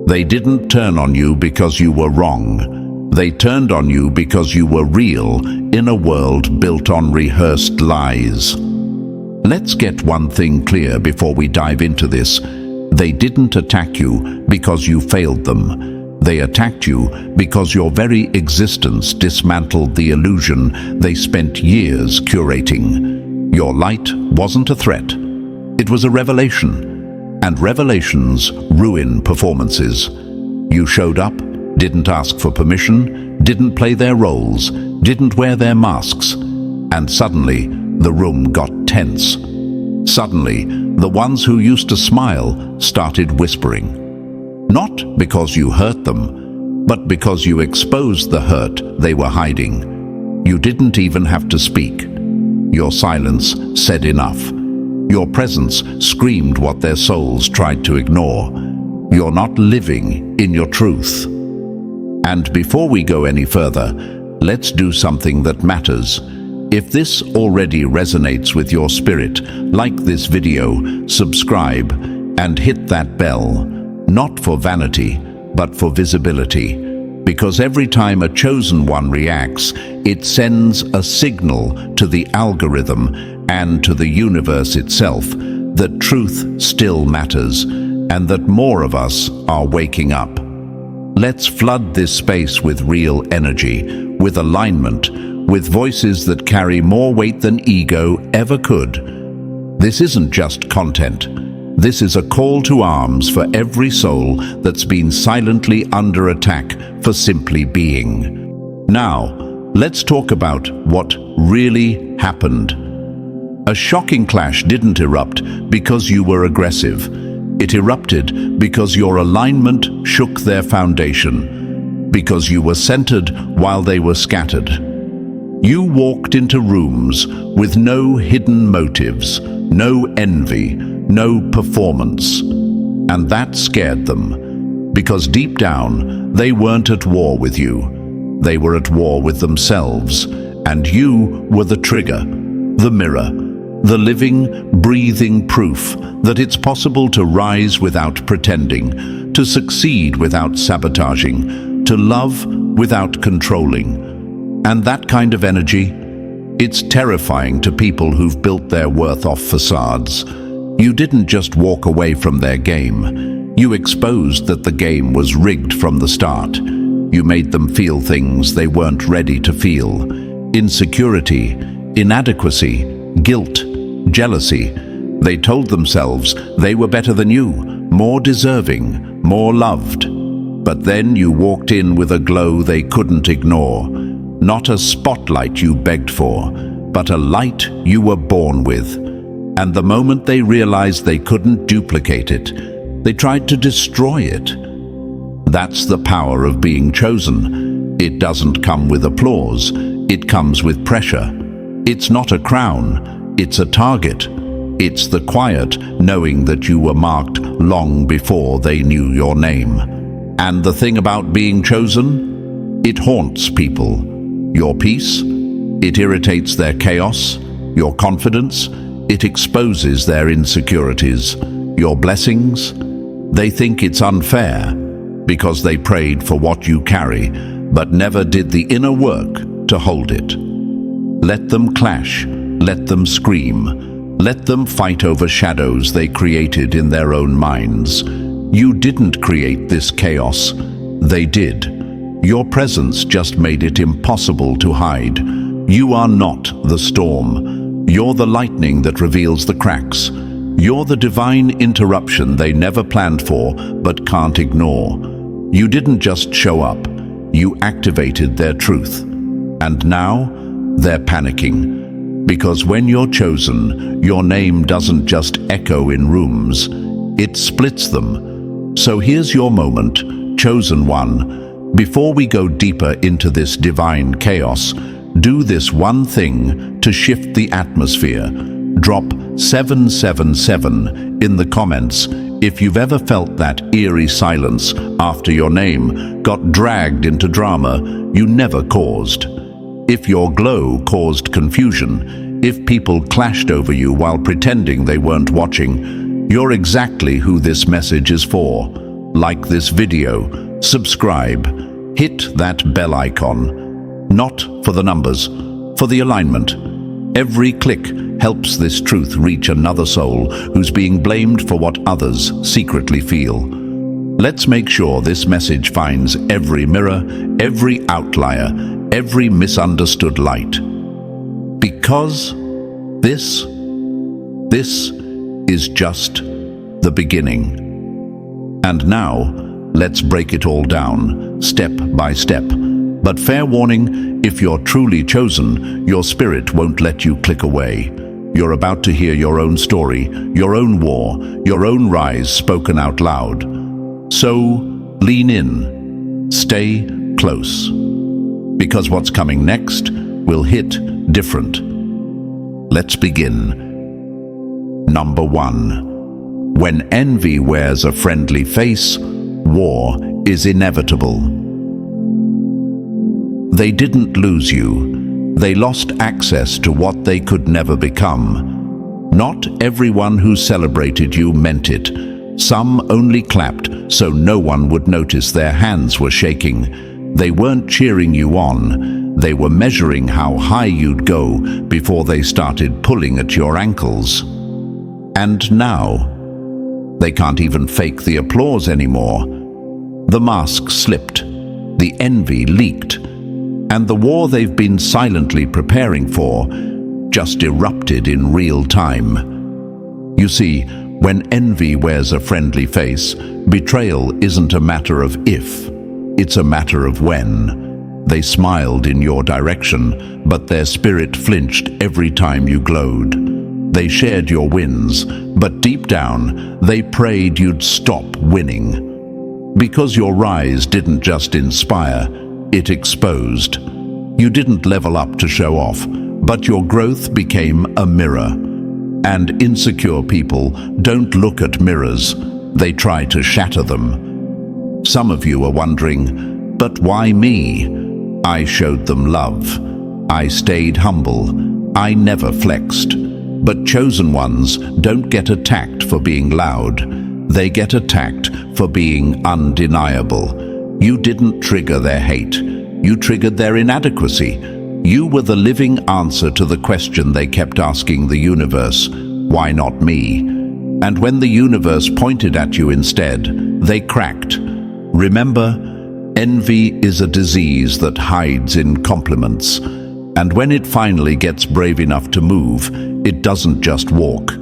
They didn't turn on you because you were wrong. They turned on you because you were real in a world built on rehearsed lies. Let's get one thing clear before we dive into this. They didn't attack you because you failed them. They attacked you because your very existence dismantled the illusion they spent years curating. Your light wasn't a threat. It was a revelation. And revelations ruin performances. You showed up, didn't ask for permission, didn't play their roles, didn't wear their masks, and suddenly the room got tense. Suddenly, the ones who used to smile started whispering. Not because you hurt them, but because you exposed the hurt they were hiding. You didn't even have to speak. Your silence said enough. Your presence screamed what their souls tried to ignore. You're not living in your truth. And before we go any further, let's do something that matters. If this already resonates with your spirit, like this video, subscribe, and hit that bell. Not for vanity, but for visibility. Because every time a chosen one reacts, it sends a signal to the algorithm and to the universe itself that truth still matters and that more of us are waking up. Let's flood this space with real energy, with alignment, with voices that carry more weight than ego ever could. This isn't just content. This is a call to arms for every soul that's been silently under attack for simply being. Now, let's talk about what really happened. A shocking clash didn't erupt because you were aggressive. It erupted because your alignment shook their foundation, because you were centered while they were scattered. You walked into rooms with no hidden motives, no envy, no performance. And that scared them, because deep down, they weren't at war with you. They were at war with themselves, and you were the trigger, the mirror, the living, breathing proof that it's possible to rise without pretending, to succeed without sabotaging, to love without controlling. And that kind of energy, it's terrifying to people who've built their worth off facades. You didn't just walk away from their game. You exposed that the game was rigged from the start. You made them feel things they weren't ready to feel. Insecurity, inadequacy, guilt, jealousy. They told themselves they were better than you, more deserving, more loved. But then you walked in with a glow they couldn't ignore. Not a spotlight you begged for, but a light you were born with. And the moment they realized they couldn't duplicate it, they tried to destroy it. That's the power of being chosen. It doesn't come with applause. It comes with pressure. It's not a crown. It's a target. It's the quiet knowing that you were marked long before they knew your name. And the thing about being chosen? It haunts people. Your peace, it irritates their chaos. Your confidence, it exposes their insecurities. Your blessings, they think it's unfair because they prayed for what you carry, but never did the inner work to hold it. Let them clash, let them scream, let them fight over shadows they created in their own minds. You didn't create this chaos, they did. Your presence just made it impossible to hide. You are not the storm. You're the lightning that reveals the cracks. You're the divine interruption they never planned for but can't ignore. You didn't just show up. You activated their truth. And now, they're panicking. Because when you're chosen, your name doesn't just echo in rooms. It splits them. So here's your moment, chosen one. Before we go deeper into this divine chaos, do this one thing to shift the atmosphere. Drop 777 in the comments if you've ever felt that eerie silence after your name got dragged into drama you never caused. If your glow caused confusion, if people clashed over you while pretending they weren't watching, you're exactly who this message is for. like this video, subscribe, hit that bell icon. Not for the numbers, for the alignment. Every click helps this truth reach another soul who's being blamed for what others secretly feel. Let's make sure this message finds every mirror, every outlier, every misunderstood light. Because this is just the beginning. And now, let's break it all down, step by step. But fair warning, if you're truly chosen, your spirit won't let you click away. You're about to hear your own story, your own war, your own rise spoken out loud. So, lean in, stay close. Because what's coming next will hit different. Let's begin. Number 1. When envy wears a friendly face, war is inevitable. They didn't lose you. They lost access to what they could never become. Not everyone who celebrated you meant it. Some only clapped so no one would notice their hands were shaking. They weren't cheering you on. They were measuring how high you'd go before they started pulling at your ankles. And now, they can't even fake the applause anymore. The mask slipped. The envy leaked. And the war they've been silently preparing for just erupted in real time. You see, when envy wears a friendly face, betrayal isn't a matter of if, it's a matter of when. They smiled in your direction, but their spirit flinched every time you glowed. They shared your wins, but deep down, they prayed you'd stop winning. Because your rise didn't just inspire, it exposed. You didn't level up to show off, but your growth became a mirror. And insecure people don't look at mirrors, they try to shatter them. Some of you are wondering, but why me? I showed them love. I stayed humble. I never flexed. But chosen ones don't get attacked for being loud. They get attacked for being undeniable. You didn't trigger their hate. You triggered their inadequacy. You were the living answer to the question they kept asking the universe, why not me? And when the universe pointed at you instead, they cracked. Remember, envy is a disease that hides in compliments. And when it finally gets brave enough to move, it doesn't just walk,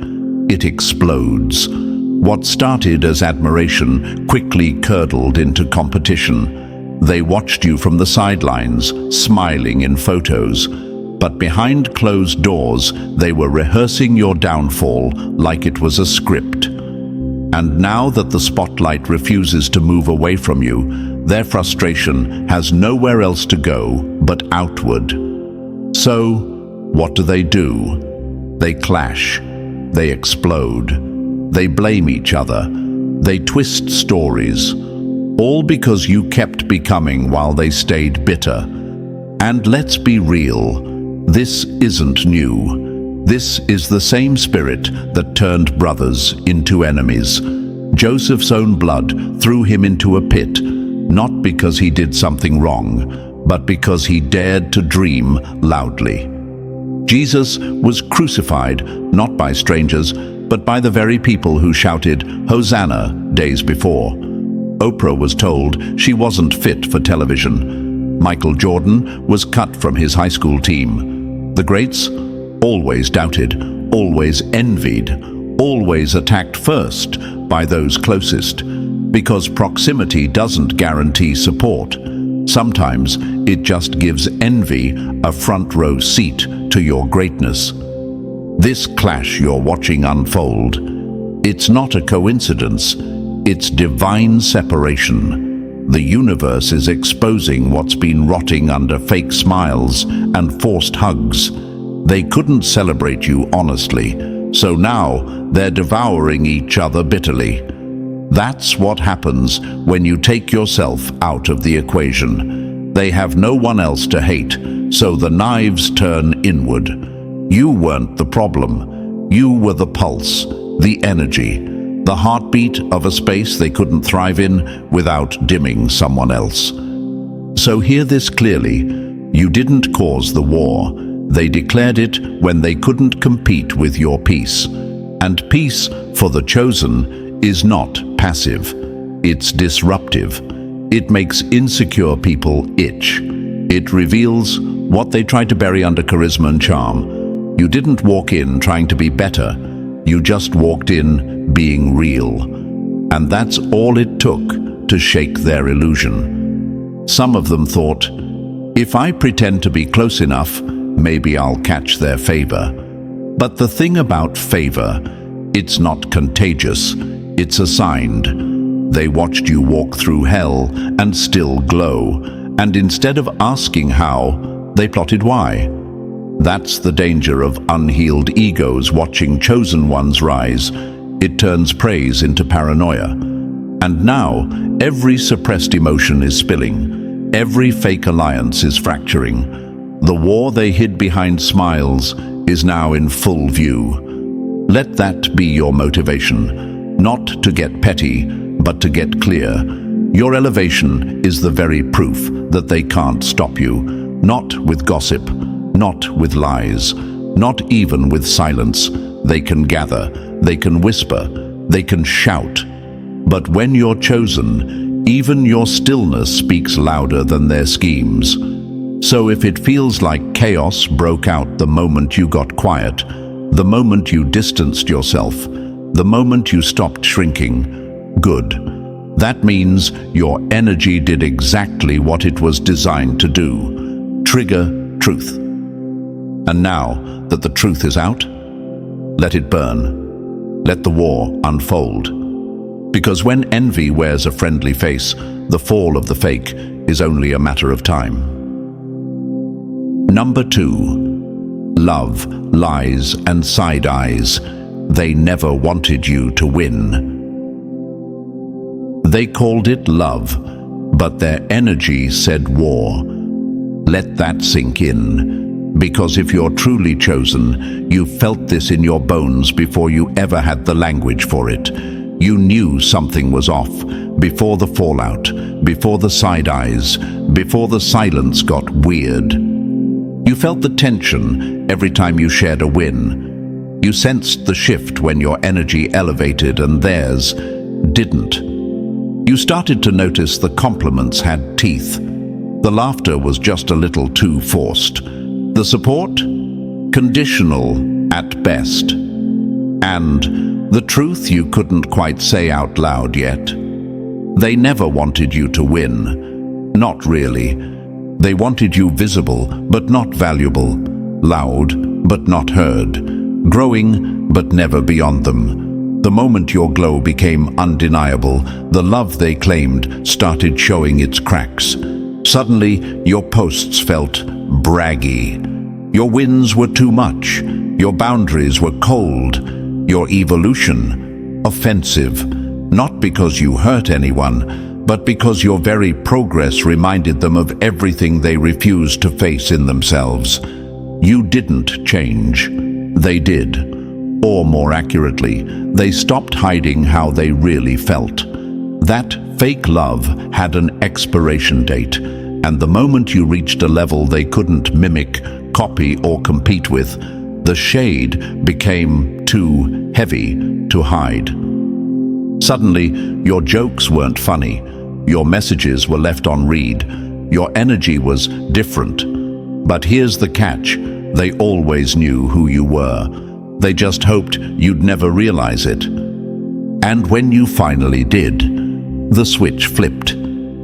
it explodes. What started as admiration quickly curdled into competition. They watched you from the sidelines, smiling in photos. But behind closed doors, they were rehearsing your downfall like it was a script. And now that the spotlight refuses to move away from you, their frustration has nowhere else to go but outward. So, what do? They clash. They explode. They blame each other. They twist stories. All because you kept becoming while they stayed bitter. And let's be real, this isn't new. This is the same spirit that turned brothers into enemies. Joseph's own blood threw him into a pit, not because he did something wrong, but because he dared to dream loudly. Jesus was crucified not by strangers, but by the very people who shouted, "Hosanna," days before. Oprah was told she wasn't fit for television. Michael Jordan was cut from his high school team. The greats always doubted, always envied, always attacked first by those closest. Because proximity doesn't guarantee support. Sometimes it just gives envy a front row seat to your greatness. This clash you're watching unfold, it's not a coincidence. It's divine separation. The universe is exposing what's been rotting under fake smiles and forced hugs. They couldn't celebrate you honestly, so now they're devouring each other bitterly. That's what happens when you take yourself out of the equation. They have no one else to hate, so the knives turn inward. You weren't the problem. You were the pulse, the energy. the heartbeat of a space they couldn't thrive in without dimming someone else. So hear this clearly: you didn't cause the war. They declared it when they couldn't compete with your peace. And peace, for the chosen, is not passive. It's disruptive. It makes insecure people itch. It reveals what they tried to bury under charisma and charm. You didn't walk in trying to be better. You just walked in being real. And that's all it took to shake their illusion. Some of them thought, if I pretend to be close enough, maybe I'll catch their favor. But the thing about favor, it's not contagious, it's assigned. They watched you walk through hell and still glow, and instead of asking how, they plotted why. That's the danger of unhealed egos watching chosen ones rise. It turns praise into paranoia. And now, every suppressed emotion is spilling. Every fake alliance is fracturing. The war they hid behind smiles is now in full view. Let that be your motivation, not to get petty, but to get clear. Your elevation is the very proof that they can't stop you, not with gossip, not with lies, not even with silence. They can gather, they can whisper, they can shout. But when you're chosen, even your stillness speaks louder than their schemes. So if it feels like chaos broke out the moment you got quiet, the moment you distanced yourself, the moment you stopped shrinking, good. That means your energy did exactly what it was designed to do: trigger truth. And now that the truth is out, let it burn. Let the war unfold. Because when envy wears a friendly face, the fall of the fake is only a matter of time. Number 2. Love, lies, and side eyes. They never wanted you to win. They called it love, but their energy said war. Let that sink in. Because if you're truly chosen, you felt this in your bones before you ever had the language for it. You knew something was off before the fallout, before the side eyes, before the silence got weird. You felt the tension every time you shared a win. You sensed the shift when your energy elevated and theirs didn't. You started to notice the compliments had teeth. The laughter was just a little too forced. The support? Conditional at best. And the truth you couldn't quite say out loud yet. They never wanted you to win. Not really. They wanted you visible, but not valuable, loud, but not heard, growing, but never beyond them. The moment your glow became undeniable, the love they claimed started showing its cracks. Suddenly, your posts felt braggy. Your wins were too much. Your boundaries were cold. Your evolution, offensive. Not because you hurt anyone, but because your very progress reminded them of everything they refused to face in themselves. You didn't change. They did. Or more accurately, they stopped hiding how they really felt. That fake love had an expiration date, and the moment you reached a level they couldn't mimic, copy, or compete with, the shade became too heavy to hide. Suddenly, your jokes weren't funny. Your messages were left on read. Your energy was different. But here's the catch. They always knew who you were. They just hoped you'd never realize it. And when you finally did, the switch flipped.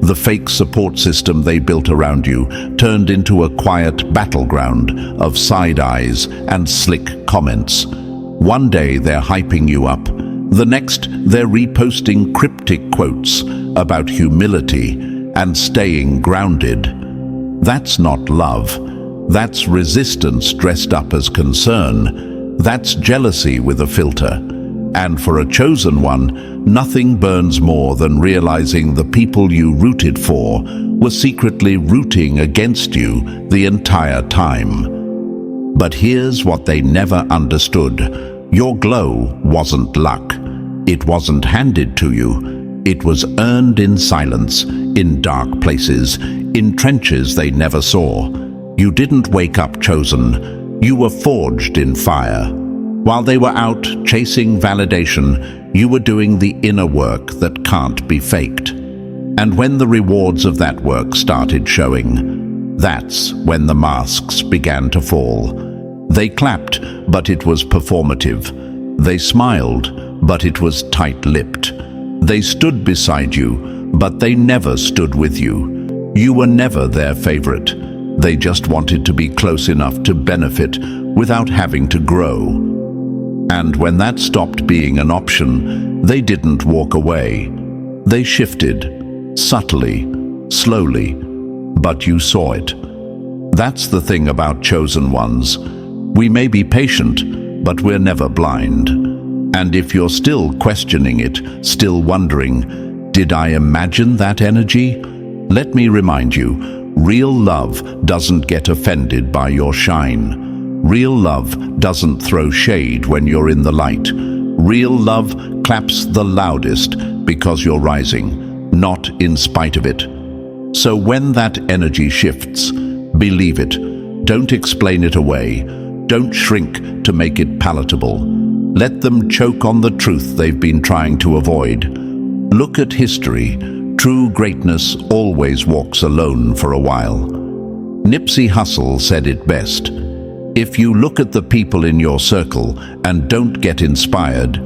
The fake support system they built around you turned into a quiet battleground of side eyes and slick comments. One day they're hyping you up. The next, they're reposting cryptic quotes about humility and staying grounded. That's not love. That's resistance dressed up as concern. That's jealousy with a filter. And for a chosen one, nothing burns more than realizing the people you rooted for were secretly rooting against you the entire time. But here's what they never understood. Your glow wasn't luck. It wasn't handed to you. It was earned in silence, in dark places, in trenches they never saw. You didn't wake up chosen. You were forged in fire. While they were out chasing validation, you were doing the inner work that can't be faked. And when the rewards of that work started showing, that's when the masks began to fall. They clapped, but it was performative. They smiled, but it was tight-lipped. They stood beside you, but they never stood with you. You were never their favorite. They just wanted to be close enough to benefit without having to grow. And when that stopped being an option, they didn't walk away. They shifted, subtly, slowly, but you saw it. That's the thing about chosen ones. We may be patient, but we're never blind. And if you're still questioning it, still wondering, did I imagine that energy? Let me remind you, real love doesn't get offended by your shine. Real love doesn't throw shade when you're in the light. Real love claps the loudest because you're rising, not in spite of it. So when that energy shifts, believe it. Don't explain it away. Don't shrink to make it palatable. Let them choke on the truth they've been trying to avoid. Look at history. True greatness always walks alone for a while. Nipsey Hussle said it best. If you look at the people in your circle and don't get inspired,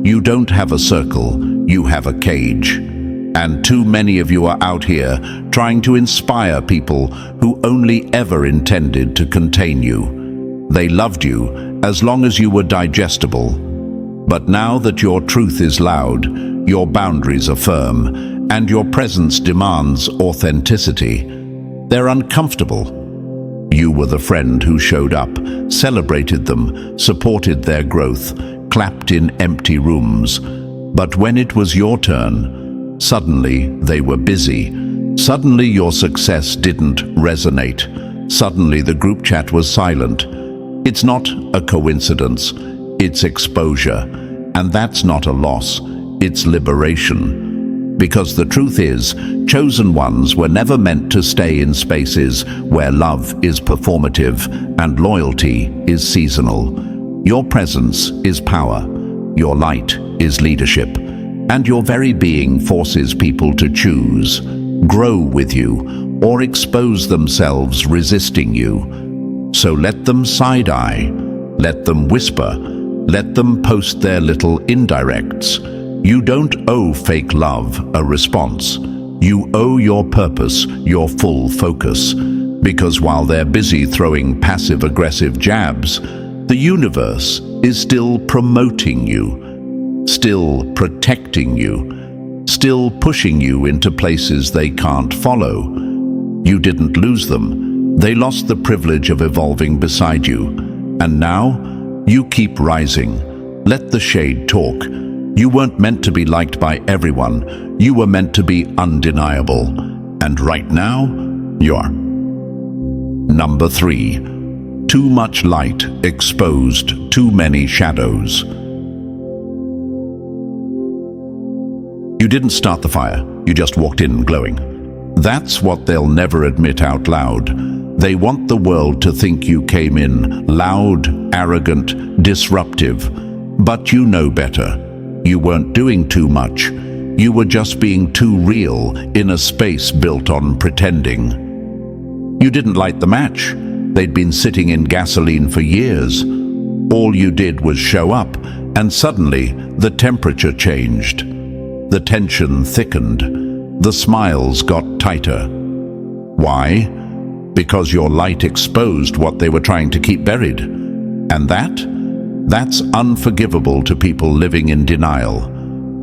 you don't have a circle, you have a cage. And too many of you are out here trying to inspire people who only ever intended to contain you. They loved you as long as you were digestible. But now that your truth is loud, your boundaries are firm, and your presence demands authenticity, they're uncomfortable. You were the friend who showed up, celebrated them, supported their growth, clapped in empty rooms. But when it was your turn, suddenly they were busy. Suddenly your success didn't resonate. Suddenly the group chat was silent. It's not a coincidence, it's exposure. And that's not a loss, it's liberation. Because the truth is, chosen ones were never meant to stay in spaces where love is performative and loyalty is seasonal. Your presence is power, your light is leadership, and your very being forces people to choose, grow with you, or expose themselves resisting you. So let them side-eye, let them whisper, let them post their little indirects. You don't owe fake love a response. You owe your purpose your full focus. Because while they're busy throwing passive-aggressive jabs, the universe is still promoting you, still protecting you, still pushing you into places they can't follow. You didn't lose them. They lost the privilege of evolving beside you. And now, you keep rising. Let the shade talk. You weren't meant to be liked by everyone. You were meant to be undeniable. And right now, you're. Number 3. Too much light exposed too many shadows. You didn't start the fire. You just walked in glowing. That's what they'll never admit out loud. They want the world to think you came in loud, arrogant, disruptive. But you know better. You weren't doing too much. You were just being too real in a space built on pretending. You didn't light the match. They'd been sitting in gasoline for years. All you did was show up, and suddenly the temperature changed. The tension thickened. The smiles got tighter. Why? Because your light exposed what they were trying to keep buried. And that's unforgivable to people living in denial.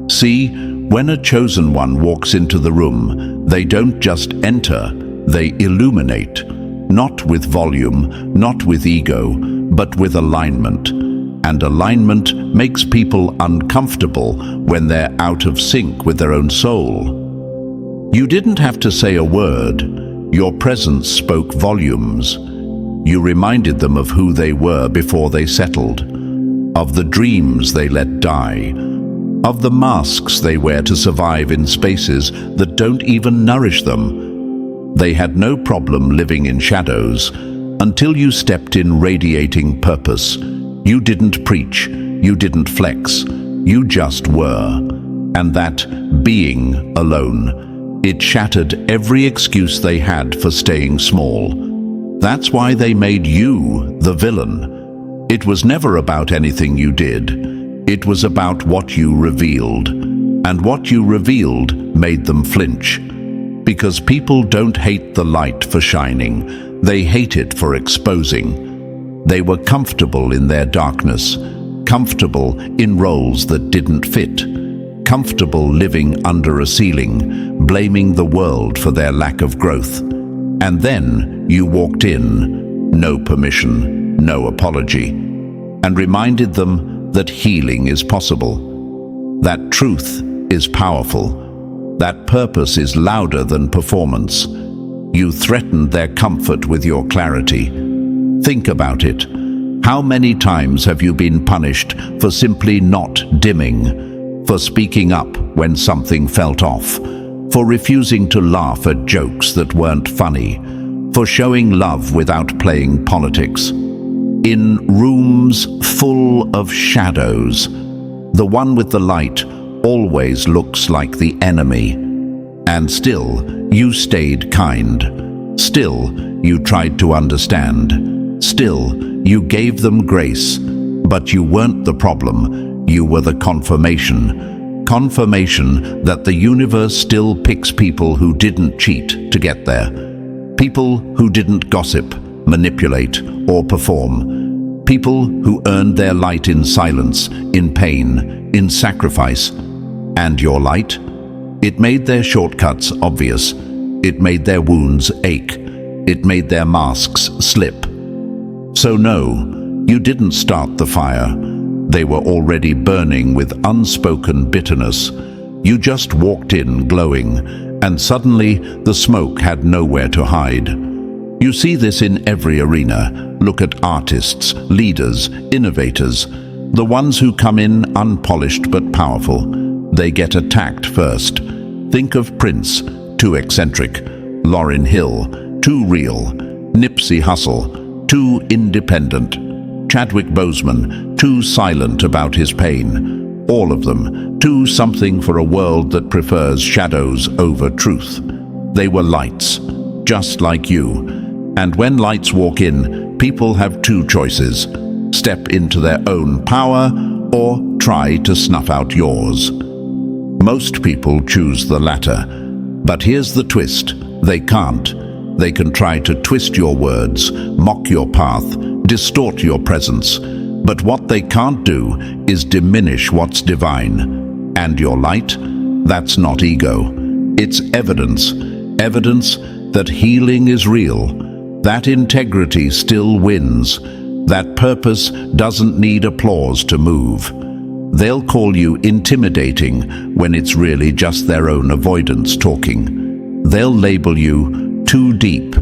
See, when a chosen one walks into the room, they don't just enter, they illuminate. Not with volume, not with ego, but with alignment. And alignment makes people uncomfortable when they're out of sync with their own soul. You didn't have to say a word. Your presence spoke volumes. You reminded them of who they were before they settled, of the dreams they let die, of the masks they wear to survive in spaces that don't even nourish them. They had no problem living in shadows until you stepped in radiating purpose. You didn't preach, you didn't flex, you just were. And that being alone, it shattered every excuse they had for staying small. That's why they made you the villain. It was never about anything you did. It was about what you revealed. And what you revealed made them flinch. Because people don't hate the light for shining. They hate it for exposing. They were comfortable in their darkness. Comfortable in roles that didn't fit. Comfortable living under a ceiling, blaming the world for their lack of growth. And then you walked in, no permission, no apology, and reminded them that healing is possible, that truth is powerful, that purpose is louder than performance. You threatened their comfort with your clarity. Think about it. How many times have you been punished for simply not dimming, for speaking up when something felt off, for refusing to laugh at jokes that weren't funny, for showing love without playing politics? In rooms full of shadows, the one with the light always looks like the enemy. And still, you stayed kind. Still, you tried to understand. Still, you gave them grace. But you weren't the problem. You were the confirmation. Confirmation that the universe still picks people who didn't cheat to get there. People who didn't gossip, manipulate, or perform. People who earned their light in silence, in pain, in sacrifice. And your light? It made their shortcuts obvious. It made their wounds ache. It made their masks slip. So no, you didn't start the fire. They were already burning with unspoken bitterness. You just walked in glowing, and suddenly the smoke had nowhere to hide. You see this in every arena. Look at artists, leaders, innovators, the ones who come in unpolished but powerful. They get attacked first. Think of Prince, too eccentric; Lauryn Hill, too real; Nipsey Hussle, too independent; Chadwick Boseman, too silent about his pain. All of them, too something for a world that prefers shadows over truth. They were lights, just like you. And when lights walk in, people have two choices: step into their own power or try to snuff out yours. Most people choose the latter. But here's the twist: they can't. They can try to twist your words, mock your path, distort your presence. But what they can't do is diminish what's divine. And your light? That's not ego. It's evidence. Evidence that healing is real. That integrity still wins. That purpose doesn't need applause to move. They'll call you intimidating when it's really just their own avoidance talking. They'll label you too deep,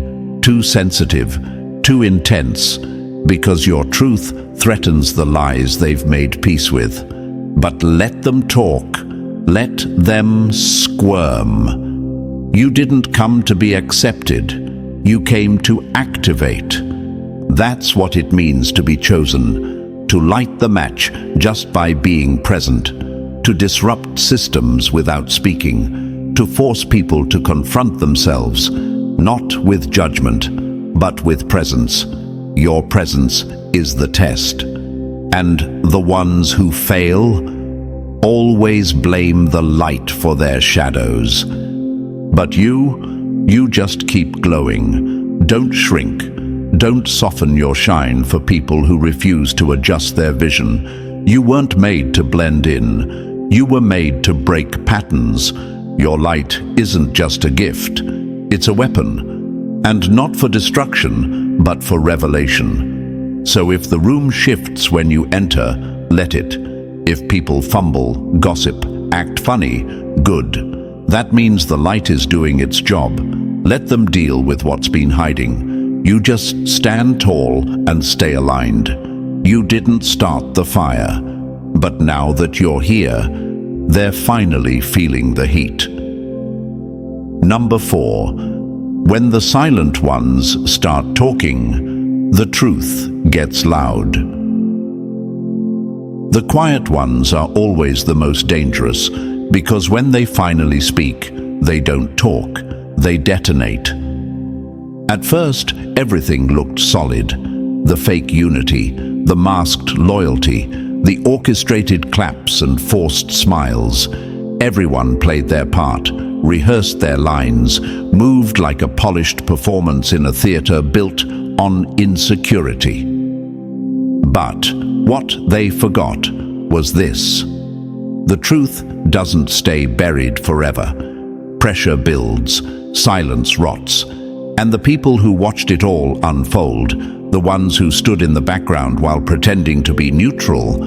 too sensitive, too intense, because your truth threatens the lies they've made peace with. But let them talk. Let them squirm. You didn't come to be accepted. You came to activate. That's what it means to be chosen. To light the match just by being present, to disrupt systems without speaking, to force people to confront themselves, not with judgment, but with presence. Your presence is the test. And the ones who fail always blame the light for their shadows. But you just keep glowing. Don't shrink. Don't soften your shine for people who refuse to adjust their vision. You weren't made to blend in. You were made to break patterns. Your light isn't just a gift. It's a weapon. And not for destruction, but for revelation. So if the room shifts when you enter, let it. If people fumble, gossip, act funny, good. That means the light is doing its job. Let them deal with what's been hiding. You just stand tall and stay aligned. You didn't start the fire. But now that you're here, they're finally feeling the heat. Number 4. When the silent ones start talking, the truth gets loud. The quiet ones are always the most dangerous, because when they finally speak, they don't talk, they detonate. At first, everything looked solid. The fake unity, the masked loyalty, the orchestrated claps and forced smiles. Everyone played their part, rehearsed their lines, moved like a polished performance in a theater built on insecurity. But what they forgot was this: the truth doesn't stay buried forever. Pressure builds, silence rots, and the people who watched it all unfold, the ones who stood in the background while pretending to be neutral,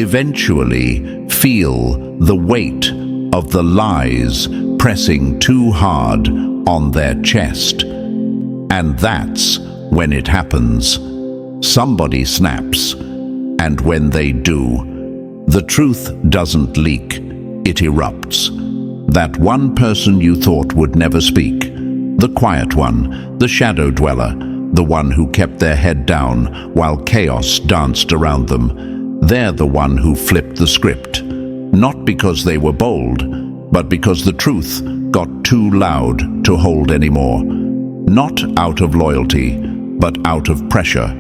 eventually feel the weight of the lies pressing too hard on their chest. And that's when it happens. Somebody snaps, and when they do, the truth doesn't leak, it erupts. That one person you thought would never speak, the quiet one, the shadow dweller, the one who kept their head down while chaos danced around them, they're the one who flipped the script. Not because they were bold, but because the truth got too loud to hold anymore. Not out of loyalty, but out of pressure,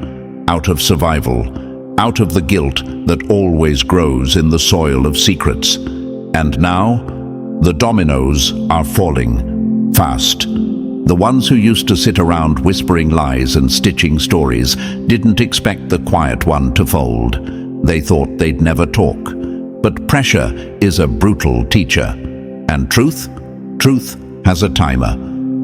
out of survival, out of the guilt that always grows in the soil of secrets. And now, the dominoes are falling fast. The ones who used to sit around whispering lies and stitching stories didn't expect the quiet one to fold. They thought they'd never talk. But pressure is a brutal teacher. And truth has a timer.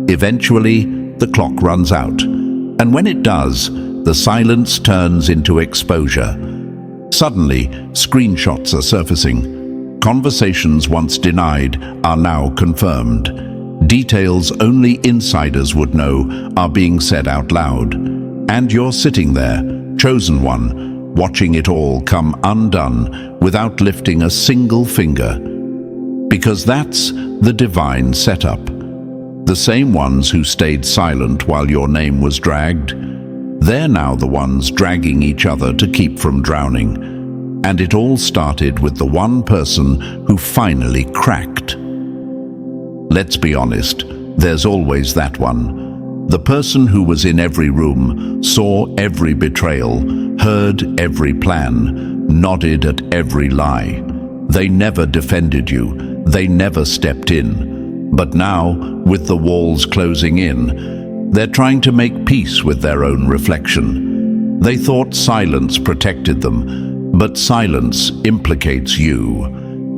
Eventually, the clock runs out. And when it does, the silence turns into exposure. Suddenly, screenshots are surfacing. Conversations once denied are now confirmed. Details only insiders would know are being said out loud. And you're sitting there, chosen one, watching it all come undone without lifting a single finger. Because that's the divine setup. The same ones who stayed silent while your name was dragged, they're now the ones dragging each other to keep from drowning. And it all started with the one person who finally cracked. Let's be honest, there's always that one. The person who was in every room, saw every betrayal, heard every plan, nodded at every lie. They never defended you, they never stepped in. But now, with the walls closing in, they're trying to make peace with their own reflection. They thought silence protected them, but silence implicates you.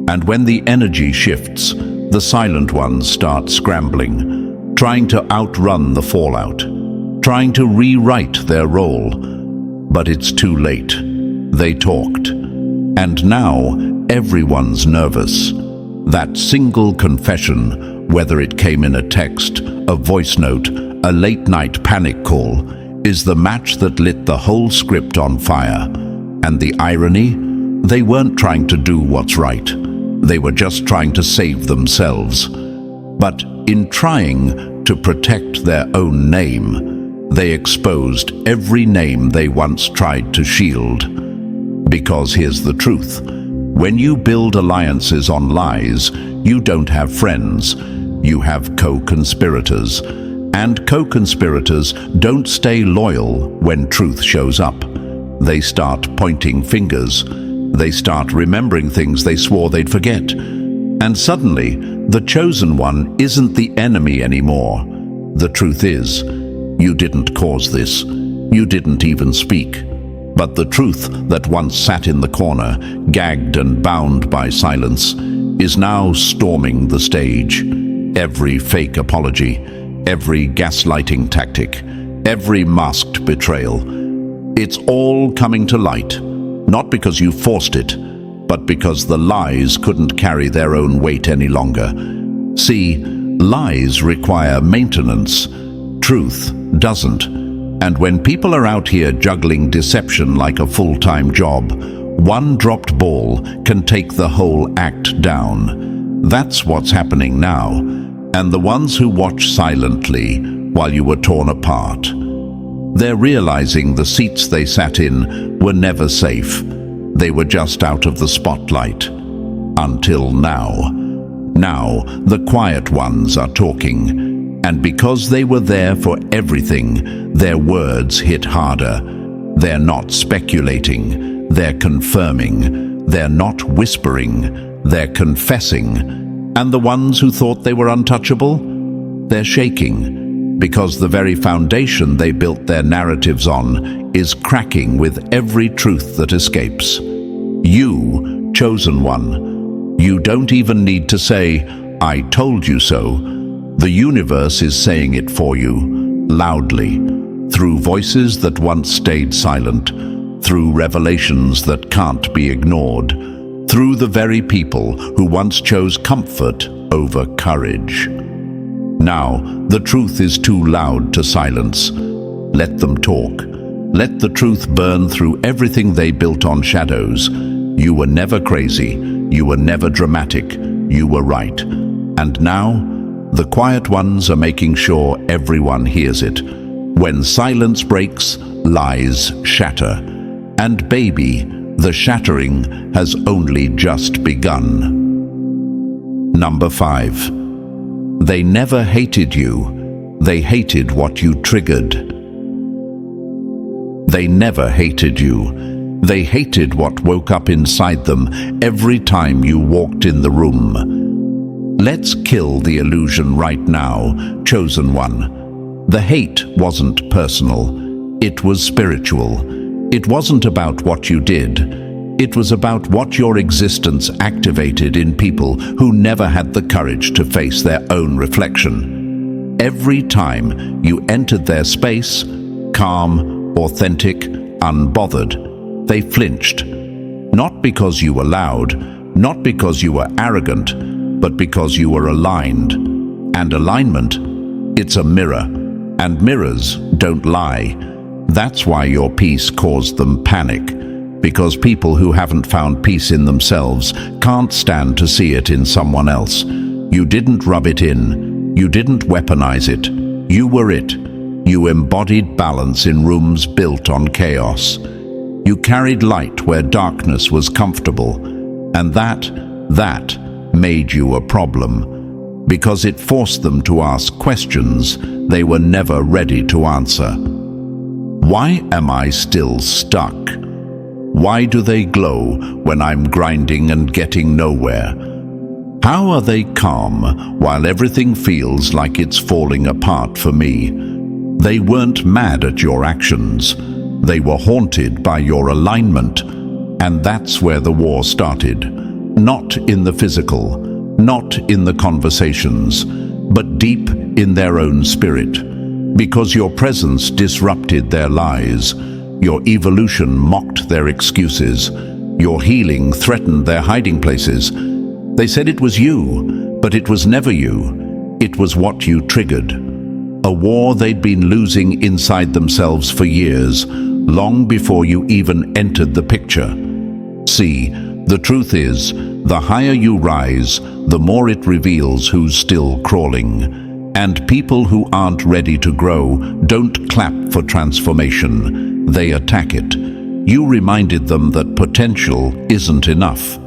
And when the energy shifts, the silent ones start scrambling, trying to outrun the fallout, trying to rewrite their role. But it's too late. They talked. And now, everyone's nervous. That single confession, whether it came in a text, a voice note, a late-night panic call, is the match that lit the whole script on fire. And the irony? They weren't trying to do what's right. They were just trying to save themselves. But in trying to protect their own name, they exposed every name they once tried to shield. Because here's the truth. When you build alliances on lies, you don't have friends. You have co-conspirators. And co-conspirators don't stay loyal when truth shows up. They start pointing fingers. They start remembering things they swore they'd forget. And suddenly, the chosen one isn't the enemy anymore. The truth is, you didn't cause this. You didn't even speak. But the truth that once sat in the corner, gagged and bound by silence, is now storming the stage. Every fake apology, every gaslighting tactic, every masked betrayal, it's all coming to light. Not because you forced it, but because the lies couldn't carry their own weight any longer. See, lies require maintenance. Truth doesn't. And when people are out here juggling deception like a full-time job, One dropped ball can take the whole act down. That's what's happening now. And the ones who watch silently while you were torn apart, they're realizing the seats they sat in were never safe. They were just out of the spotlight. Until now. Now, the quiet ones are talking. And because they were there for everything, their words hit harder. They're not speculating. They're confirming. They're not whispering. They're confessing. And the ones who thought they were untouchable? They're shaking. Because the very foundation they built their narratives on is cracking with every truth that escapes. You, chosen one, you don't even need to say, "I told you so." The universe is saying it for you, loudly, through voices that once stayed silent, through revelations that can't be ignored, through the very people who once chose comfort over courage. Now, the truth is too loud to silence. Let them talk. Let the truth burn through everything they built on shadows. You were never crazy. You were never dramatic. You were right. And now, the quiet ones are making sure everyone hears it. When silence breaks, lies shatter. And baby, the shattering has only just begun. Number 5. They never hated you. They hated what you triggered. They never hated you. They hated what woke up inside them every time you walked in the room. Let's kill the illusion right now, chosen one. The hate wasn't personal. It was spiritual. It wasn't about what you did. It was about what your existence activated in people who never had the courage to face their own reflection. Every time you entered their space, calm, authentic, unbothered, they flinched. Not because you were loud, not because you were arrogant, but because you were aligned. And alignment, it's a mirror. And mirrors don't lie. That's why your peace caused them panic. Because people who haven't found peace in themselves can't stand to see it in someone else. You didn't rub it in. You didn't weaponize it. You were it. You embodied balance in rooms built on chaos. You carried light where darkness was comfortable. And that made you a problem. Because it forced them to ask questions they were never ready to answer. Why am I still stuck? Why do they glow when I'm grinding and getting nowhere? How are they calm while everything feels like it's falling apart for me? They weren't mad at your actions. They were haunted by your alignment. And that's where the war started. Not in the physical, not in the conversations, but deep in their own spirit. Because your presence disrupted their lies. Your evolution mocked their excuses. Your healing threatened their hiding places. They said it was you, but it was never you. It was what you triggered. A war they'd been losing inside themselves for years, long before you even entered the picture. See, the truth is, the higher you rise, the more it reveals who's still crawling. And people who aren't ready to grow don't clap for transformation. They attack it. You reminded them that potential isn't enough.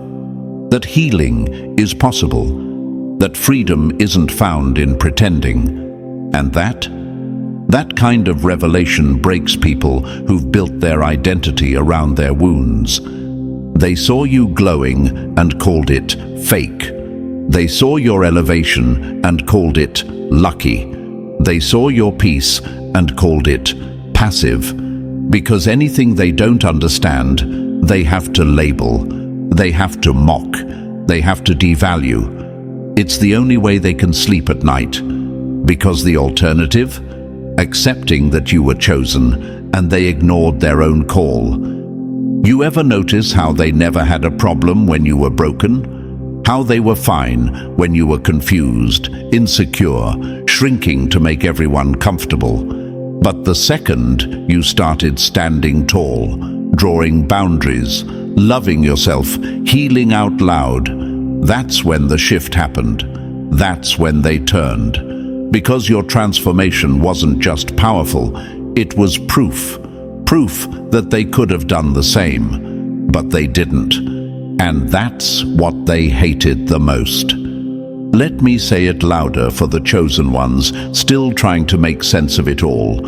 That healing is possible. That freedom isn't found in pretending. And that kind of revelation breaks people who've built their identity around their wounds. They saw you glowing and called it fake. They saw your elevation and called it lucky. They saw your peace and called it passive. Because anything they don't understand, they have to label. They have to mock. They have to devalue. It's the only way they can sleep at night. Because the alternative? Accepting that you were chosen and they ignored their own call. You ever notice how they never had a problem when you were broken? How they were fine when you were confused, insecure, shrinking to make everyone comfortable. But the second you started standing tall, drawing boundaries, loving yourself, healing out loud. That's when the shift happened. That's when they turned. Because your transformation wasn't just powerful, it was proof. Proof that they could have done the same, but they didn't. And that's what they hated the most. Let me say it louder for the chosen ones still trying to make sense of it all.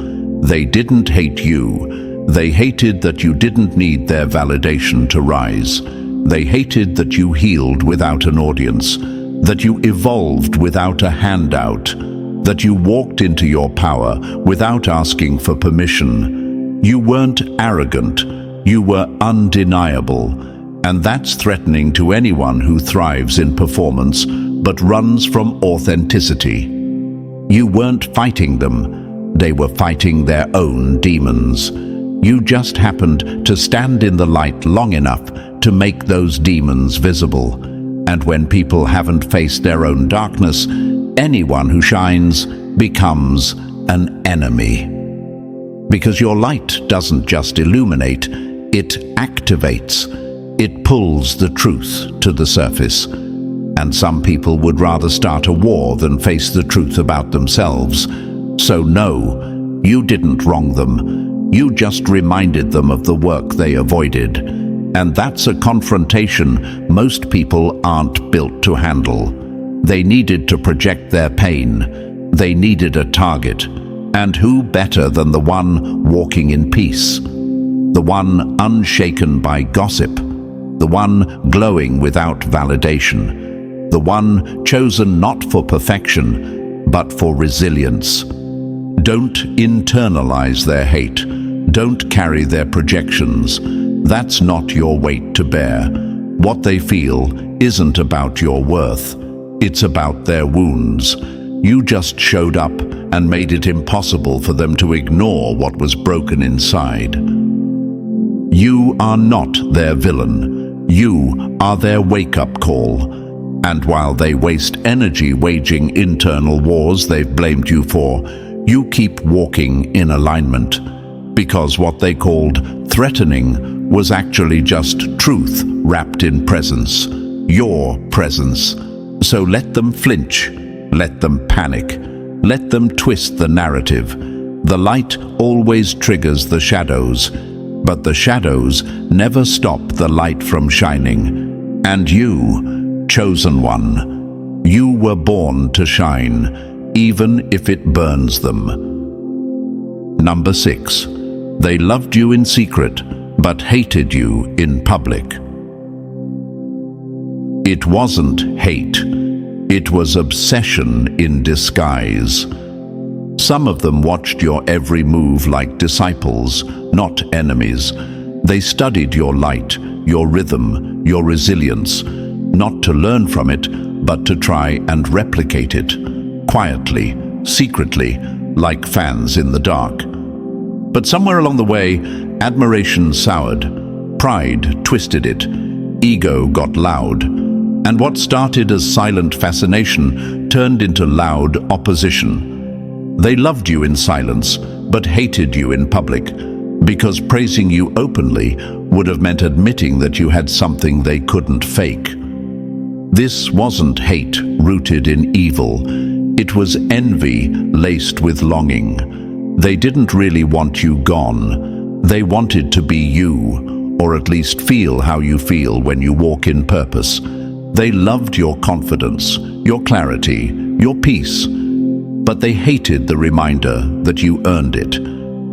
They didn't hate you. They hated that you didn't need their validation to rise. They hated that you healed without an audience, that you evolved without a handout, that you walked into your power without asking for permission. You weren't arrogant, you were undeniable, and that's threatening to anyone who thrives in performance but runs from authenticity. You weren't fighting them, they were fighting their own demons. You just happened to stand in the light long enough to make those demons visible. And when people haven't faced their own darkness, anyone who shines becomes an enemy. Because your light doesn't just illuminate, it activates. It pulls the truth to the surface. And some people would rather start a war than face the truth about themselves. So no, you didn't wrong them. You just reminded them of the work they avoided. And that's a confrontation most people aren't built to handle. They needed to project their pain. They needed a target. And who better than the one walking in peace? The one unshaken by gossip. The one glowing without validation. The one chosen not for perfection, but for resilience. Don't internalize their hate. Don't carry their projections. That's not your weight to bear. What they feel isn't about your worth. It's about their wounds. You just showed up and made it impossible for them to ignore what was broken inside. You are not their villain. You are their wake-up call. And while they waste energy waging internal wars they've blamed you for, you keep walking in alignment. Because what they called threatening was actually just truth wrapped in presence. Your presence. So let them flinch. Let them panic. Let them twist the narrative. The light always triggers the shadows, but the shadows never stop the light from shining. And you, chosen one, you were born to shine, even if it burns them. Number 6. They loved you in secret, but hated you in public. It wasn't hate. It was obsession in disguise. Some of them watched your every move like disciples, not enemies. They studied your light, your rhythm, your resilience, not to learn from it, but to try and replicate it, quietly, secretly, like fans in the dark. But somewhere along the way, admiration soured, pride twisted it, ego got loud, and what started as silent fascination turned into loud opposition. They loved you in silence, but hated you in public, because praising you openly would have meant admitting that you had something they couldn't fake. This wasn't hate rooted in evil. It was envy laced with longing. They didn't really want you gone. They wanted to be you, or at least feel how you feel when you walk in purpose. They loved your confidence, your clarity, your peace. But they hated the reminder that you earned it,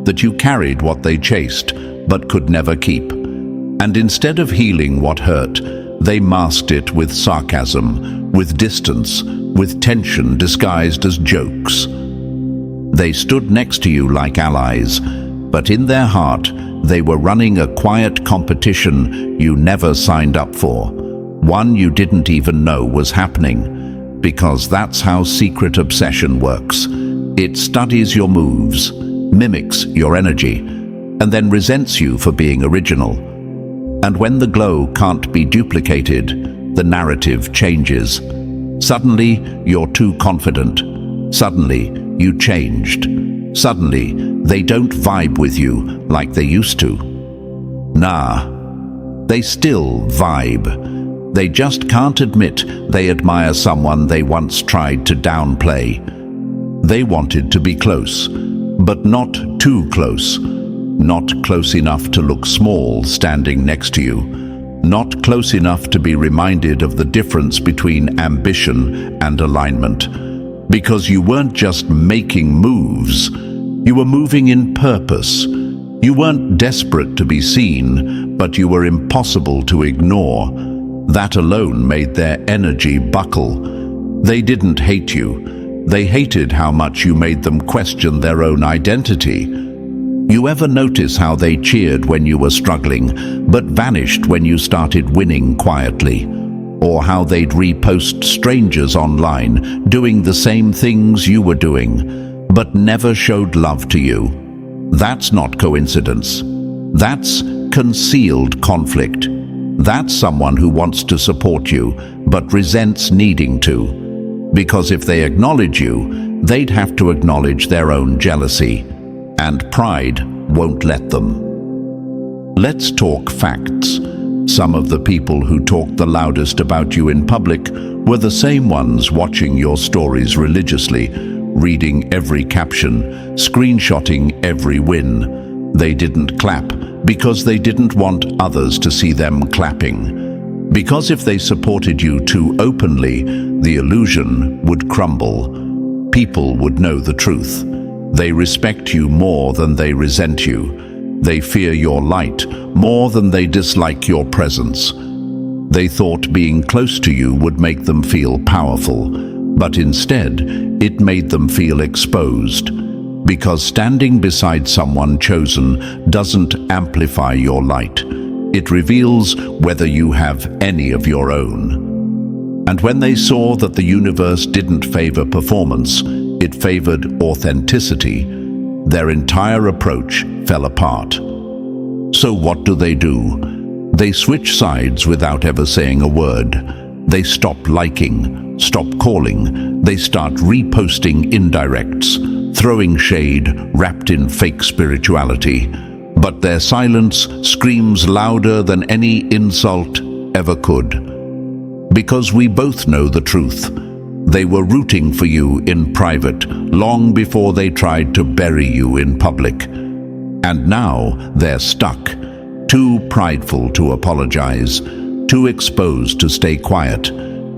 that you carried what they chased but could never keep. And instead of healing what hurt, they masked it with sarcasm, with distance, with tension disguised as jokes. They stood next to you like allies, but in their heart, they were running a quiet competition you never signed up for, one you didn't even know was happening, because that's how secret obsession works. It studies your moves, mimics your energy, and then resents you for being original. And when the glow can't be duplicated, the narrative changes. Suddenly, you're too confident. Suddenly, you changed. Suddenly, they don't vibe with you like they used to. Nah, They still vibe. They just can't admit they admire someone they once tried to downplay. They wanted to be close, but not too close. Not close enough to look small standing next to you. Not close enough to be reminded of the difference between ambition and alignment. Because you weren't just making moves, you were moving in purpose. You weren't desperate to be seen, but you were impossible to ignore. That alone made their energy buckle. They didn't hate you. They hated how much you made them question their own identity. You ever notice how they cheered when you were struggling, but vanished when you started winning quietly? Or how they'd repost strangers online doing the same things you were doing, but never showed love to you? That's not coincidence. That's concealed conflict. That's someone who wants to support you, but resents needing to. Because if they acknowledge you, they'd have to acknowledge their own jealousy. And pride won't let them. Let's talk facts. Some of the people who talked the loudest about you in public were the same ones watching your stories religiously, reading every caption, screenshotting every win. They didn't clap because they didn't want others to see them clapping. Because if they supported you too openly, the illusion would crumble. People would know the truth. They respect you more than they resent you. They fear your light more than they dislike your presence. They thought being close to you would make them feel powerful, but instead, it made them feel exposed. Because standing beside someone chosen doesn't amplify your light. It reveals whether you have any of your own. And when they saw that the universe didn't favor performance, it favored authenticity, their entire approach fell apart. So what do? They switch sides without ever saying a word. They stop liking, stop calling. They start reposting indirects, throwing shade wrapped in fake spirituality. But their silence screams louder than any insult ever could. Because we both know the truth. They were rooting for you in private long before they tried to bury you in public. And now they're stuck, too prideful to apologize, too exposed to stay quiet,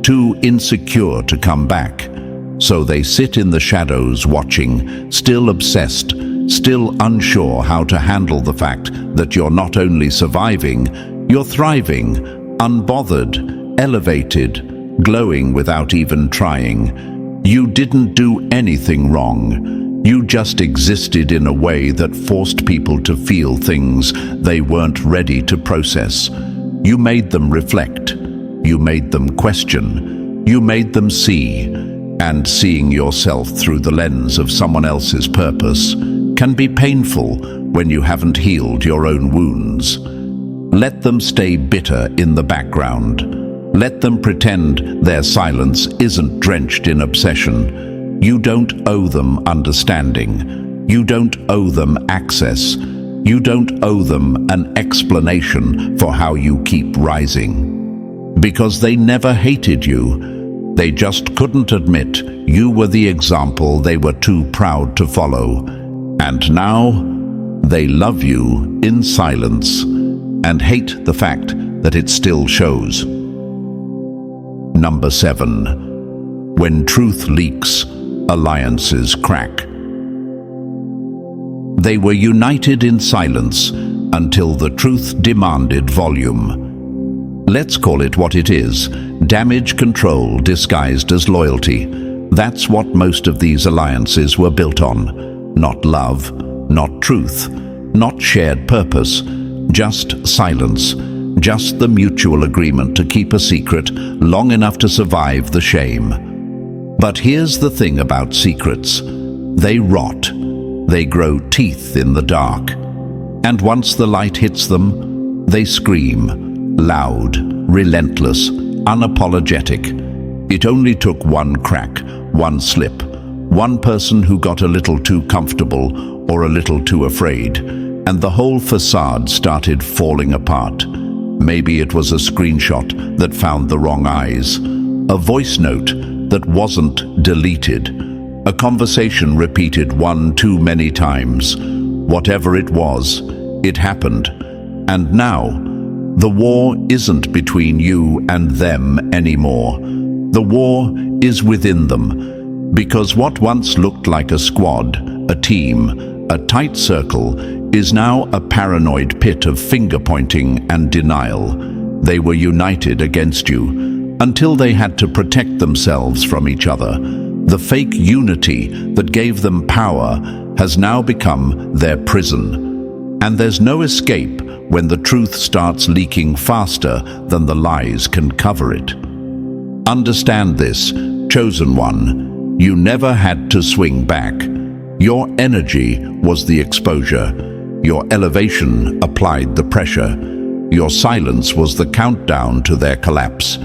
too insecure to come back. So they sit in the shadows watching, still obsessed, still unsure how to handle the fact that you're not only surviving, you're thriving, unbothered, elevated, glowing without even trying. You didn't do anything wrong. You just existed in a way that forced people to feel things they weren't ready to process. You made them reflect. You made them question. You made them see. And seeing yourself through the lens of someone else's purpose can be painful when you haven't healed your own wounds. Let them stay bitter in the background. Let them pretend their silence isn't drenched in obsession. You don't owe them understanding. You don't owe them access. You don't owe them an explanation for how you keep rising. Because they never hated you. They just couldn't admit you were the example they were too proud to follow. And now, they love you in silence and hate the fact that it still shows. Number 7. When truth leaks, alliances crack. They were united in silence until the truth demanded volume. Let's call it what it is: damage control disguised as loyalty. That's what most of these alliances were built on. Not love, not truth, not shared purpose, just silence. Just the mutual agreement to keep a secret long enough to survive the shame. But here's the thing about secrets. They rot. They grow teeth in the dark. And once the light hits them, they scream, loud, relentless, unapologetic. It only took one crack, one slip, one person who got a little too comfortable or a little too afraid, and the whole facade started falling apart. Maybe it was a screenshot that found the wrong eyes, a voice note that wasn't deleted, a conversation repeated one too many times. Whatever it was, it happened. And now, the war isn't between you and them anymore. The war is within them, because what once looked like a squad, a team, a tight circle, is now a paranoid pit of finger-pointing and denial. They were united against you, until they had to protect themselves from each other. The fake unity that gave them power has now become their prison. And there's no escape when the truth starts leaking faster than the lies can cover it. Understand this, chosen one. You never had to swing back. Your energy was the exposure. Your elevation applied the pressure. Your silence was the countdown to their collapse.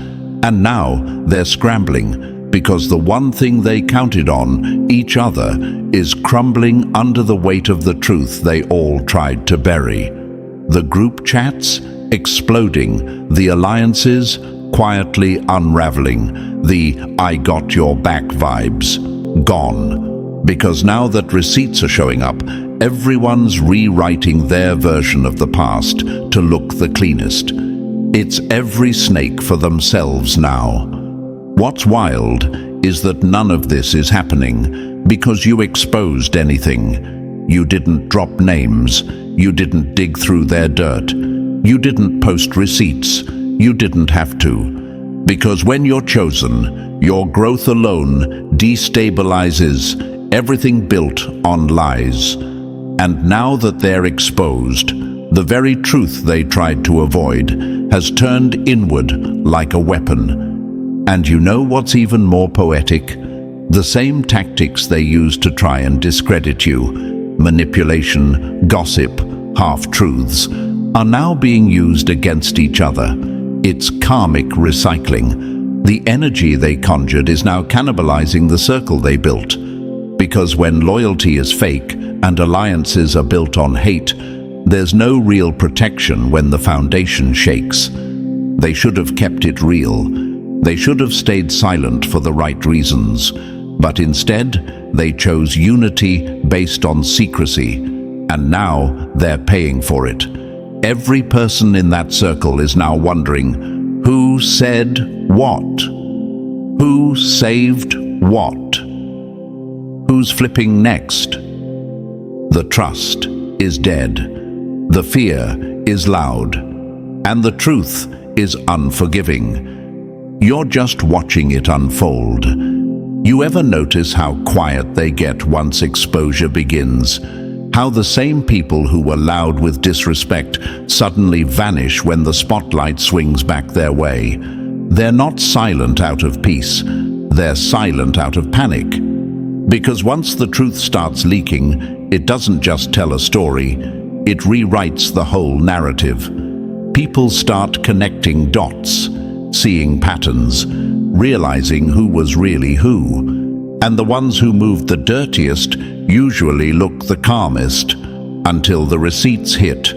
And now they're scrambling because the one thing they counted on, each other, is crumbling under the weight of the truth they all tried to bury. The group chats exploding, the alliances quietly unraveling, the "I got your back" vibes gone. Because now that receipts are showing up, everyone's rewriting their version of the past to look the cleanest. It's every snake for themselves now. What's wild is that none of this is happening because you exposed anything. You didn't drop names. You didn't dig through their dirt. You didn't post receipts. You didn't have to. Because when you're chosen, your growth alone destabilizes everything built on lies. And now that they're exposed, the very truth they tried to avoid has turned inward like a weapon. And you know what's even more poetic? The same tactics they used to try and discredit you, manipulation, gossip, half-truths, are now being used against each other. It's karmic recycling. The energy they conjured is now cannibalizing the circle they built. Because when loyalty is fake and alliances are built on hate, there's no real protection when the foundation shakes. They should have kept it real. They should have stayed silent for the right reasons. But instead, they chose unity based on secrecy. And now they're paying for it. Every person in that circle is now wondering, who said what? Who saved what? Who's flipping next? The trust is dead. The fear is loud. And the truth is unforgiving. You're just watching it unfold. You ever notice how quiet they get once exposure begins? How the same people who were loud with disrespect suddenly vanish when the spotlight swings back their way. They're not silent out of peace. They're silent out of panic. Because once the truth starts leaking, it doesn't just tell a story, it rewrites the whole narrative. People start connecting dots, seeing patterns, realizing who was really who. And the ones who moved the dirtiest usually look the calmest until the receipts hit.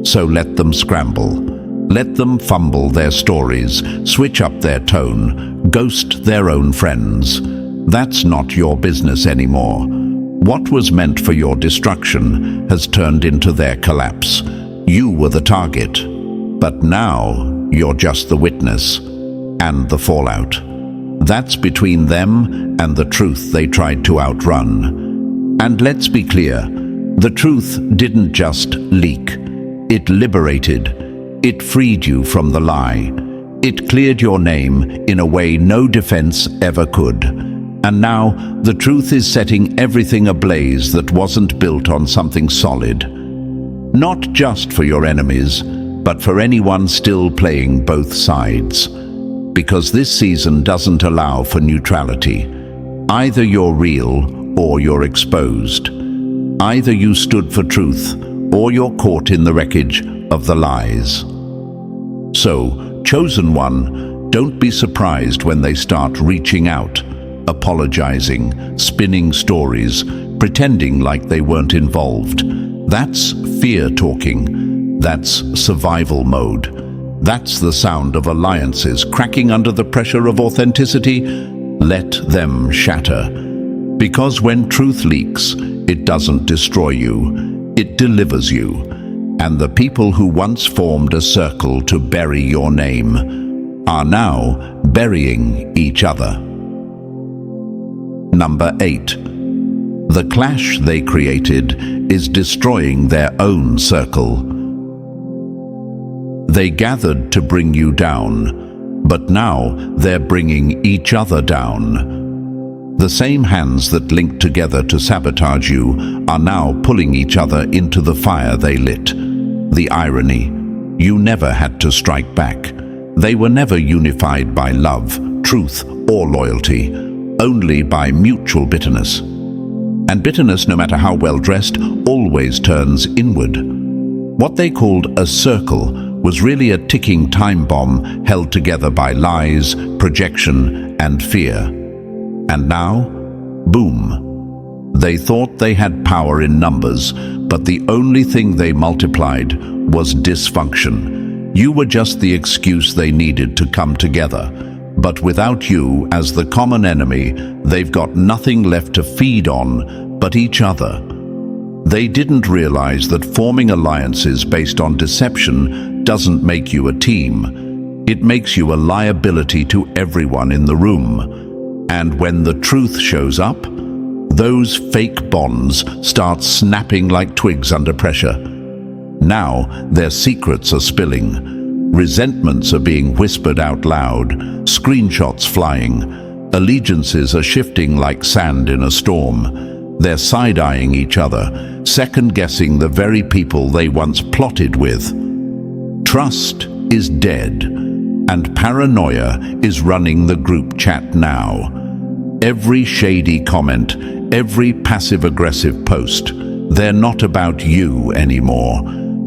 So let them scramble. Let them fumble their stories, switch up their tone, ghost their own friends. That's not your business anymore. What was meant for your destruction has turned into their collapse. You were the target, but now you're just the witness and the fallout. That's between them and the truth they tried to outrun. And let's be clear, the truth didn't just leak. It liberated. It freed you from the lie. It cleared your name in a way no defense ever could. And now the truth is setting everything ablaze that wasn't built on something solid. Not just for your enemies, but for anyone still playing both sides. Because this season doesn't allow for neutrality. Either you're real or you're exposed. Either you stood for truth or you're caught in the wreckage of the lies. So, chosen one, don't be surprised when they start reaching out, apologizing, spinning stories, pretending like they weren't involved. That's fear talking. That's survival mode. That's the sound of alliances cracking under the pressure of authenticity. Let them shatter. Because when truth leaks, it doesn't destroy you, it delivers you. And the people who once formed a circle to bury your name are now burying each other. Number 8. The clash they created is destroying their own circle. They gathered to bring you down, but now they're bringing each other down. The same hands that linked together to sabotage you are now pulling each other into the fire they lit. The irony, you never had to strike back. They were never unified by love, truth, or loyalty, only by mutual bitterness. And bitterness, no matter how well dressed, always turns inward. What they called a circle was really a ticking time bomb held together by lies, projection, and fear. And now, boom. They thought they had power in numbers, but the only thing they multiplied was dysfunction. You were just the excuse they needed to come together. But without you as the common enemy, they've got nothing left to feed on but each other. They didn't realize that forming alliances based on deception doesn't make you a team. It makes you a liability to everyone in the room. And when the truth shows up, those fake bonds start snapping like twigs under pressure. Now their secrets are spilling. Resentments are being whispered out loud, screenshots flying. Allegiances are shifting like sand in a storm. They're side-eyeing each other, second-guessing the very people they once plotted with. Trust is dead, and paranoia is running the group chat now. Every shady comment, every passive-aggressive post, they're not about you anymore.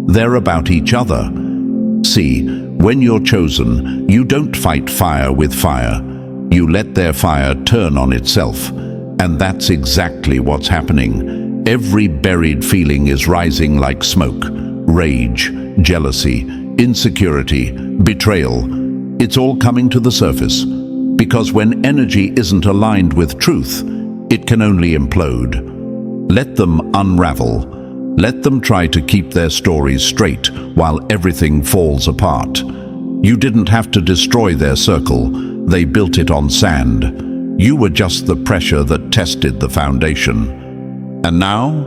They're about each other. See, when you're chosen, you don't fight fire with fire. You let their fire turn on itself. And that's exactly what's happening. Every buried feeling is rising like smoke. Rage, jealousy, insecurity, betrayal. It's all coming to the surface. Because when energy isn't aligned with truth, it can only implode. Let them unravel. Let them try to keep their stories straight while everything falls apart. You didn't have to destroy their circle. They built it on sand. You were just the pressure that tested the foundation. And now,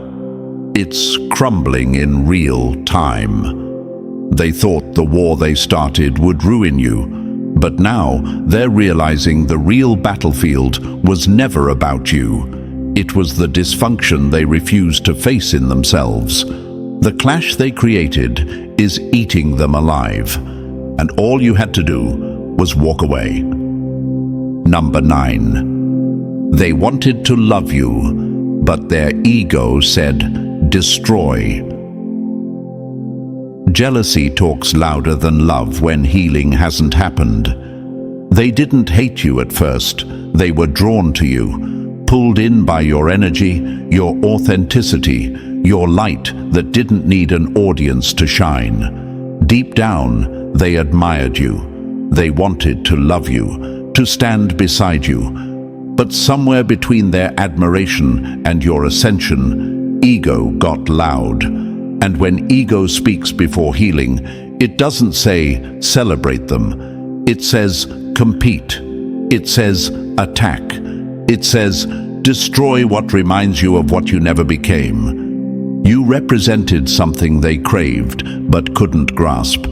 it's crumbling in real time. They thought the war they started would ruin you, but now they're realizing the real battlefield was never about you. It was the dysfunction they refused to face in themselves. The clash they created is eating them alive, and all you had to do was walk away. Number 9. They wanted to love you, but their ego said, destroy. Jealousy talks louder than love when healing hasn't happened. They didn't hate you at first. They were drawn to you, pulled in by your energy, your authenticity, your light that didn't need an audience to shine. Deep down, they admired you. They wanted to love you, to stand beside you. But somewhere between their admiration and your ascension, ego got loud. And when ego speaks before healing, it doesn't say, celebrate them. It says, compete. It says, attack. It says, destroy what reminds you of what you never became. You represented something they craved but couldn't grasp.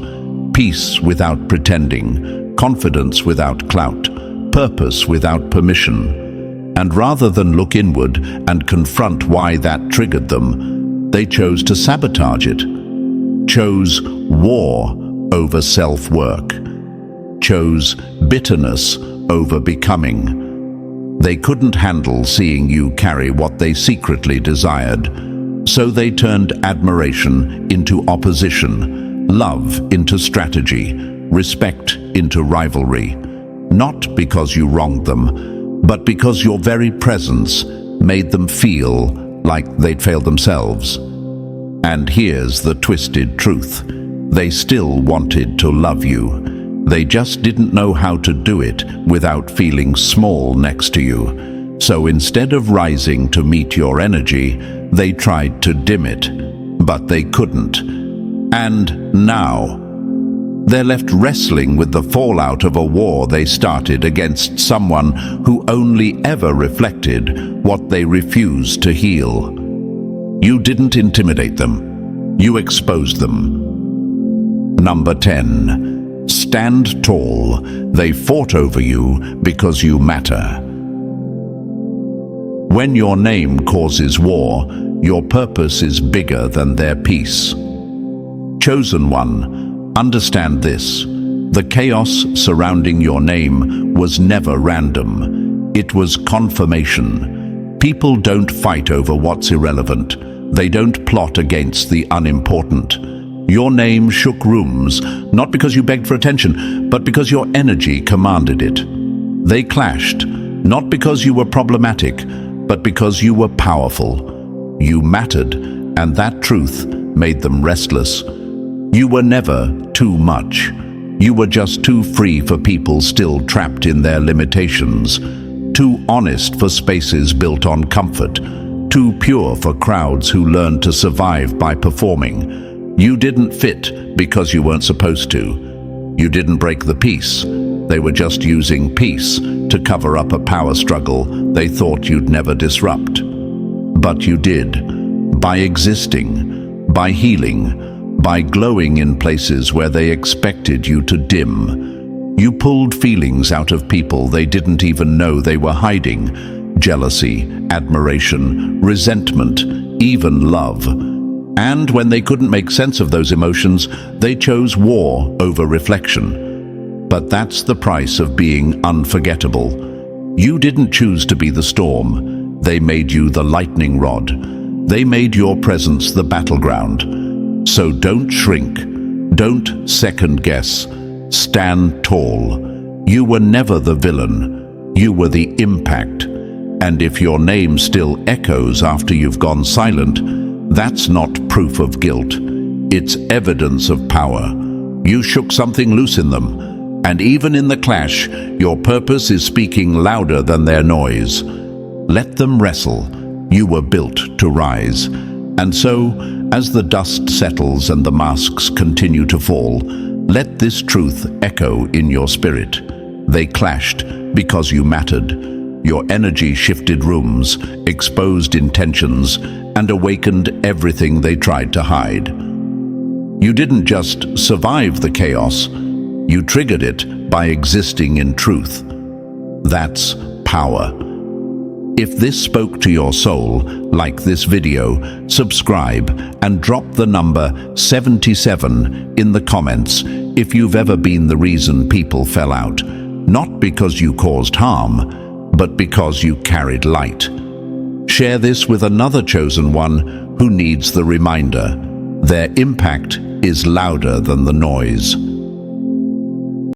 Peace without pretending, confidence without clout, purpose without permission. And rather than look inward and confront why that triggered them, they chose to sabotage it, chose war over self-work, chose bitterness over becoming. They couldn't handle seeing you carry what they secretly desired, so they turned admiration into opposition, love into strategy, respect into rivalry. Not because you wronged them, but because your very presence made them feel like they'd failed themselves. And here's the twisted truth. they still wanted to love you. They just didn't know how to do it without feeling small next to you. So instead of rising to meet your energy, they tried to dim it, but they couldn't. And now, they're left wrestling with the fallout of a war they started against someone who only ever reflected what they refused to heal. You didn't intimidate them. You exposed them. Number 10. Stand tall. They fought over you because you matter. When your name causes war, your purpose is bigger than their peace. Chosen one, understand this. The chaos surrounding your name was never random. It was confirmation. People don't fight over what's irrelevant. They don't plot against the unimportant. Your name shook rooms, not because you begged for attention, but because your energy commanded it. They clashed, not because you were problematic, but because you were powerful. You mattered, and that truth made them restless. You were never too much. You were just too free for people still trapped in their limitations, too honest for spaces built on comfort, too pure for crowds who learned to survive by performing. You didn't fit because you weren't supposed to. You didn't break the peace. They were just using peace to cover up a power struggle they thought you'd never disrupt. But you did, by existing, by healing, by glowing in places where they expected you to dim. You pulled feelings out of people they didn't even know they were hiding. Jealousy, admiration, resentment, even love. And when they couldn't make sense of those emotions, they chose war over reflection. But that's the price of being unforgettable. You didn't choose to be the storm. They made you the lightning rod. They made your presence the battleground. So don't shrink. Don't second guess. Stand tall. You were never the villain. You were the impact. And if your name still echoes after you've gone silent, that's not proof of guilt. It's evidence of power. You shook something loose in them. And even in the clash, your purpose is speaking louder than their noise. Let them wrestle. You were built to rise. And so, as the dust settles and the masks continue to fall, let this truth echo in your spirit. They clashed because you mattered. Your energy shifted rooms, exposed intentions, and awakened everything they tried to hide. You didn't just survive the chaos, you triggered it by existing in truth. That's power. If this spoke to your soul, like this video, subscribe and drop the number 77 in the comments if you've ever been the reason people fell out, not because you caused harm, but because you carried light. Share this with another chosen one who needs the reminder. Their impact is louder than the noise.